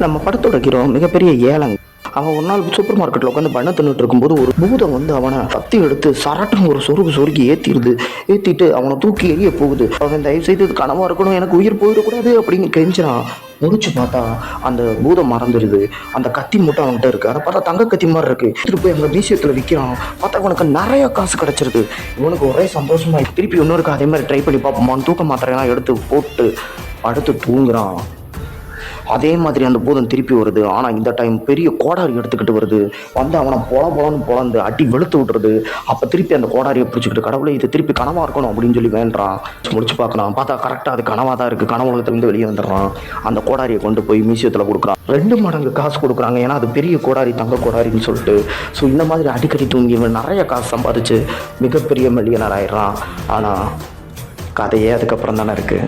நம்ம படத்தோட ஹீரோ மிகப்பெரிய ஏழங்க. அவன் ஒரு நாள் சூப்பர் மார்க்கெட்டில் உட்காந்து பண்ண தின்னுட்டு இருக்கும்போது ஒரு பூதம் வந்து அவனை கத்தி எடுத்து சரட்டுன்னு ஒரு சொருக்கி ஏற்றிட்டு அவனை தூக்கி எரிய போகுது. அவன் தயவு செய்து இது கனவாக இருக்கணும், எனக்கு உயிர் போயிடக்கூடாது அப்படின்னு கெஞ்சினான். முடிச்சு பார்த்தா அந்த பூதம் மறந்துடுது. அந்த கத்தி மட்டும் அவன்கிட்ட இருக்கு. அதை பார்த்தா தங்க கத்தி மாதிரி இருக்கு. திருப்பி அங்கே மியூசியத்தில் விற்கிறான். பார்த்தா அவனுக்கு நிறைய காசு கிடைச்சிருது. இவனுக்கு ஒரே சந்தோஷமா திருப்பி இன்னொருக்கு அதே மாதிரி ட்ரை பண்ணி பார்ப்போமான்னு தூக்க மாத்திரையெல்லாம் எடுத்து போட்டு அடுத்து தூங்குறான். அதே மாதிரி அந்த பூதம் திருப்பி வருது. ஆனால் இந்த டைம் பெரிய கோடாரி எடுத்துக்கிட்டு வருது. வந்து அவனை பொலன்னு பொழந்து அடி வெளுத்து விட்டுறது. அப்போ திருப்பி அந்த கோடாரியை பிடிச்சிக்கிட்டு கடவுளை இது திருப்பி கனவாக இருக்கணும் அப்படின்னு சொல்லி வேண்டான். முடிச்சு பார்க்கலாம். பார்த்தா கரெக்டாக அது கனவாக தான் இருக்குது. கனவுலகத்துலேருந்து வெளியே வந்துடுறான். அந்த கோடாரியை கொண்டு போய் மியூசியத்தில் கொடுக்குறான். 2 மடங்கு காசு கொடுக்குறாங்க. ஏன்னா அது பெரிய கோடாரி, தங்க கோடாரின்னு சொல்லிட்டு. ஸோ இந்த மாதிரி அடிக்கடி தூங்கி இவன் நிறைய காசு சம்பாதிச்சு மிகப்பெரிய மில்லியனர் ஆயிடுறான். ஆனால் கதையே அதுக்கப்புறம் தானே இருக்குது.